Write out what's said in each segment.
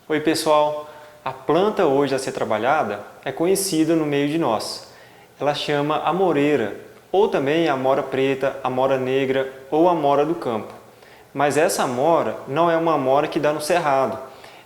Oi pessoal, a planta hoje a ser trabalhada é conhecida no meio de nós. Ela chama amoreira, ou também amora preta, amora negra ou amora do campo. Mas essa amora não é uma amora que dá no cerrado,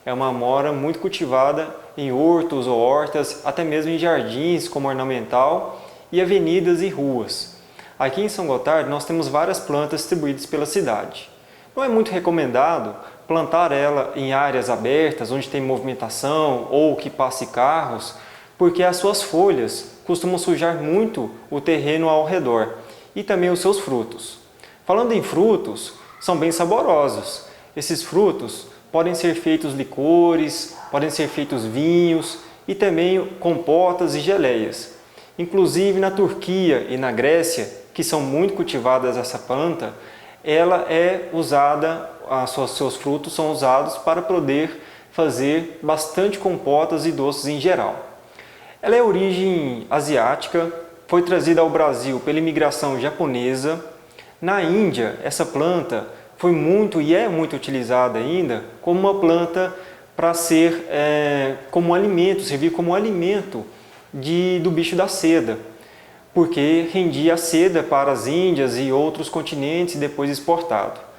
é uma amora muito cultivada em hortos ou hortas, até mesmo em jardins como ornamental e avenidas e ruas. Aqui em São Gotardo nós temos várias plantas distribuídas pela cidade. Não é muito recomendado plantar ela em áreas abertas, onde tem movimentação ou que passe carros, porque as suas folhas costumam sujar muito o terreno ao redor e também os seus frutos. Falando em frutos, são bem saborosos. Esses frutos podem ser feitos licores, podem ser feitos vinhos e também compotas e geleias. Inclusive na Turquia e na Grécia, que são muito cultivadas essa planta, ela é usada, seus frutos são usados para poder fazer bastante compotas e doces em geral. Ela é origem asiática, foi trazida ao Brasil pela imigração japonesa. Na Índia, essa planta foi muito e é muito utilizada ainda como uma planta para ser como alimento, servir como alimento do bicho da seda, porque rendia a seda para as Índias e outros continentes e depois exportado.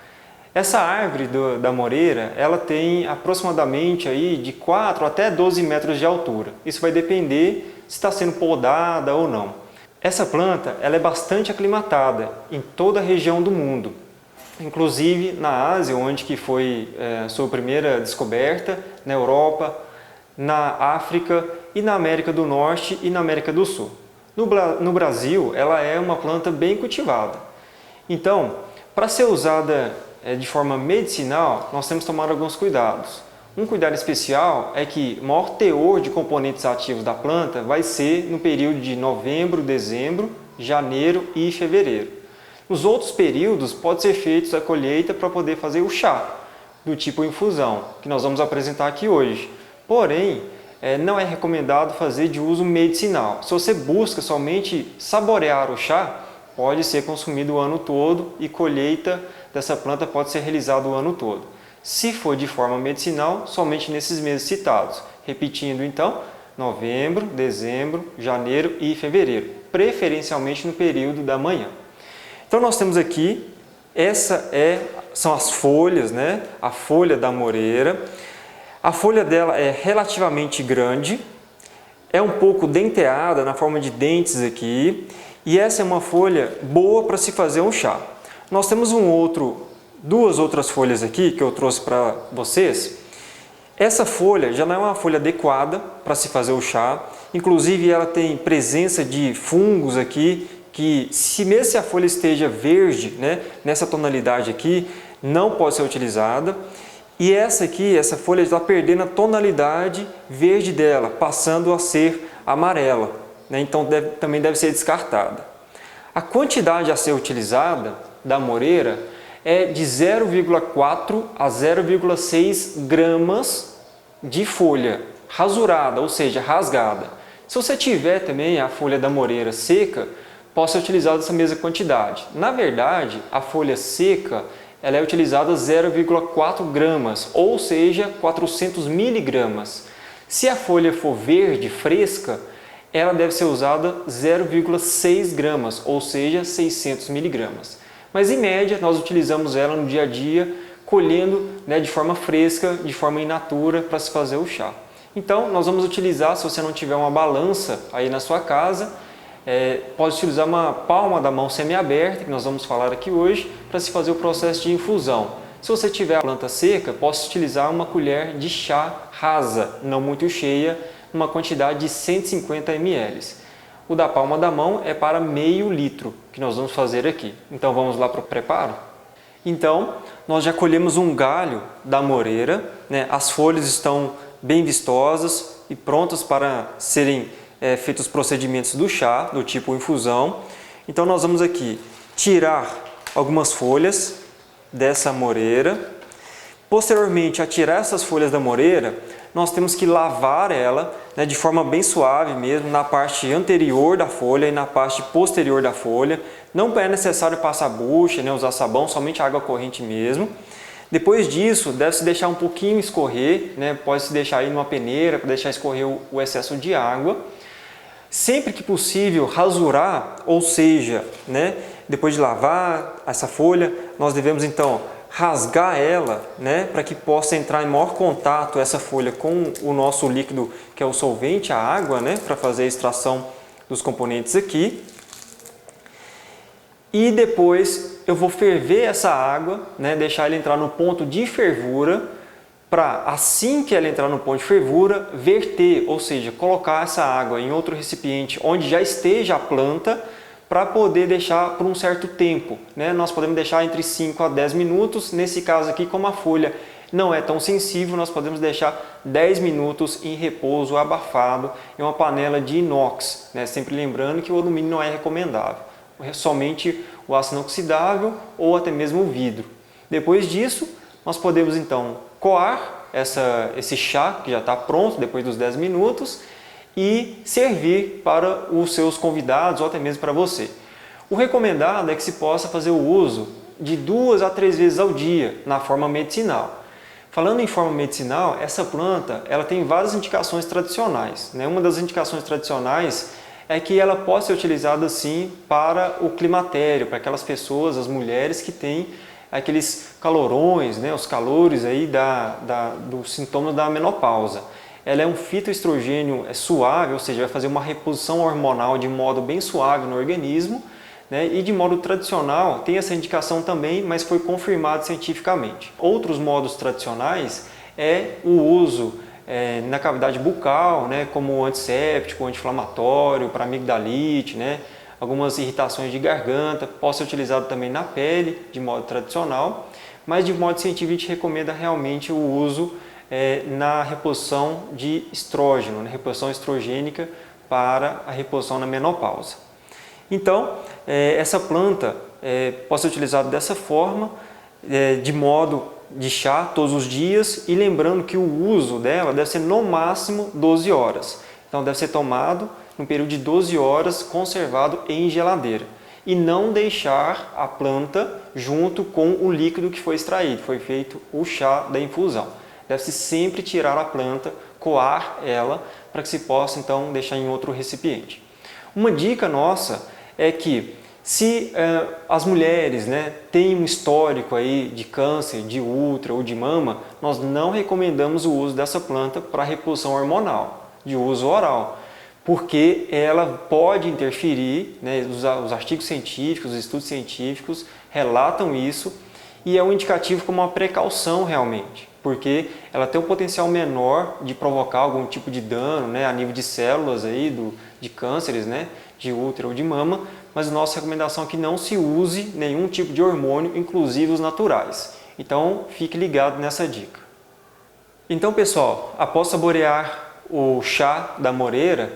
Essa árvore da amoreira, ela tem aproximadamente aí de 4 até 12 metros de altura. Isso vai depender se está sendo podada ou não. Essa planta ela é bastante aclimatada em toda a região do mundo, inclusive na Ásia, onde que foi sua primeira descoberta, na Europa, na África e na América do Norte e na América do Sul. No Brasil, ela é uma planta bem cultivada. Então, para ser usada de forma medicinal, nós temos que tomar alguns cuidados. Um cuidado especial é que o maior teor de componentes ativos da planta vai ser no período de novembro, dezembro, janeiro e fevereiro. Nos outros períodos, pode ser feita a colheita para poder fazer o chá, do tipo infusão, que nós vamos apresentar aqui hoje. Porém, não é recomendado fazer de uso medicinal. Se você busca somente saborear o chá, pode ser consumido o ano todo e colheita dessa planta pode ser realizada o ano todo. Se for de forma medicinal, somente nesses meses citados. Repetindo então, novembro, dezembro, janeiro e fevereiro, preferencialmente no período da manhã. Então nós temos aqui, são as folhas, né? A folha da amoreira. A folha dela é relativamente grande, é um pouco denteada na forma de dentes aqui, e essa é uma folha boa para se fazer um chá. Nós temos duas outras folhas aqui que eu trouxe para vocês. Essa folha já não é uma folha adequada para se fazer o chá, inclusive ela tem presença de fungos aqui, que mesmo se a folha esteja verde, né, nessa tonalidade aqui, não pode ser utilizada. E essa folha está perdendo a tonalidade verde dela, passando a ser amarela, né? Então também deve ser descartada. A quantidade a ser utilizada da amoreira é de 0,4 a 0,6 gramas de folha rasurada, ou seja, rasgada. Se você tiver também a folha da amoreira seca, pode ser utilizada essa mesma quantidade. Na verdade, a folha seca ela é utilizada 0,4 gramas, ou seja, 400 miligramas. Se a folha for verde, fresca, ela deve ser usada 0,6 gramas, ou seja, 600 miligramas. Mas em média, nós utilizamos ela no dia a dia, colhendo, né, de forma fresca, de forma in natura, para se fazer o chá. Então, nós vamos utilizar, se você não tiver uma balança aí na sua casa, pode utilizar uma palma da mão semi-aberta, que nós vamos falar aqui hoje, para se fazer o processo de infusão. Se você tiver a planta seca, posso utilizar uma colher de chá rasa, não muito cheia, uma quantidade de 150 ml. O da palma da mão é para meio litro, que nós vamos fazer aqui. Então vamos lá para o preparo? Então, nós já colhemos um galho da amoreira, né? As folhas estão bem vistosas e prontas para serem feitos os procedimentos do chá, do tipo infusão. Então nós vamos aqui tirar algumas folhas dessa amoreira. Posteriormente a tirar essas folhas da amoreira, nós temos que lavar ela, né, de forma bem suave mesmo, na parte anterior da folha e na parte posterior da folha. Não é necessário passar bucha, né, usar sabão, somente água corrente mesmo. Depois disso, deve-se deixar um pouquinho escorrer, né? Pode-se deixar aí numa peneira para deixar escorrer o excesso de água. Sempre que possível, rasurar, ou seja, né? Depois de lavar essa folha, nós devemos então rasgar ela, né? Para que possa entrar em maior contato essa folha com o nosso líquido, que é o solvente, a água, né? Para fazer a extração dos componentes aqui. E depois eu vou ferver essa água, né, deixar ela entrar no ponto de fervura, para assim que ela entrar no ponto de fervura, verter, ou seja, colocar essa água em outro recipiente onde já esteja a planta, para poder deixar por um certo tempo, né? Nós podemos deixar entre 5 a 10 minutos, nesse caso aqui, como a folha não é tão sensível, nós podemos deixar 10 minutos em repouso abafado em uma panela de inox, né? Sempre lembrando que o alumínio não é recomendável. Somente o aço inoxidável ou até mesmo o vidro. Depois disso, nós podemos então coar esse chá que já está pronto depois dos 10 minutos e servir para os seus convidados ou até mesmo para você. O recomendado é que se possa fazer o uso de 2 a 3 vezes ao dia na forma medicinal. Falando em forma medicinal, essa planta ela tem várias indicações tradicionais, né? Uma das indicações tradicionais é que ela pode ser utilizada sim para o climatério, para aquelas pessoas, as mulheres que têm aqueles calorões, né, os calores aí dos sintomas da menopausa. Ela é um fitoestrogênio suave, ou seja, vai fazer uma reposição hormonal de modo bem suave no organismo, né, e de modo tradicional tem essa indicação também, mas foi confirmado cientificamente. Outros modos tradicionais é o uso na cavidade bucal, né, como antisséptico, anti-inflamatório, para amigdalite, né, algumas irritações de garganta, pode ser utilizado também na pele, de modo tradicional, mas de modo científico a gente recomenda realmente o uso na reposição de estrógeno, na reposição estrogênica para a reposição na menopausa. Então, essa planta pode ser utilizada dessa forma, de modo de chá todos os dias, e lembrando que o uso dela deve ser no máximo 12 horas. Então deve ser tomado no período de 12 horas, conservado em geladeira. E não deixar a planta junto com o líquido que foi extraído, foi feito o chá da infusão. Deve-se sempre tirar a planta, coar ela, para que se possa então deixar em outro recipiente. Uma dica nossa é que se as mulheres, né, têm um histórico aí de câncer, de útero ou de mama, nós não recomendamos o uso dessa planta para reposição hormonal, de uso oral, porque ela pode interferir, né, os artigos científicos, os estudos científicos relatam isso, e é um indicativo como uma precaução realmente, porque ela tem um potencial menor de provocar algum tipo de dano, né, a nível de células aí de cânceres, né, de útero ou de mama, mas a nossa recomendação é que não se use nenhum tipo de hormônio, inclusive os naturais. Então, fique ligado nessa dica. Então, pessoal, após saborear o chá da moreira,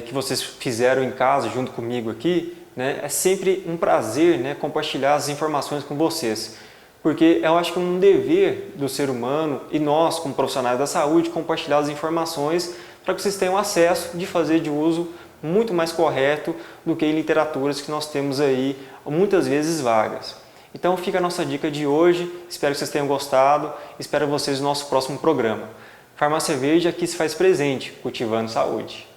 que vocês fizeram em casa junto comigo aqui, né, é sempre um prazer, né, compartilhar as informações com vocês. Porque eu acho que é um dever do ser humano e nós, como profissionais da saúde, compartilhar as informações para que vocês tenham acesso de fazer de uso muito mais correto do que em literaturas que nós temos aí muitas vezes vagas. Então fica a nossa dica de hoje, espero que vocês tenham gostado, espero vocês no nosso próximo programa. Farmácia Verde aqui se faz presente, cultivando saúde.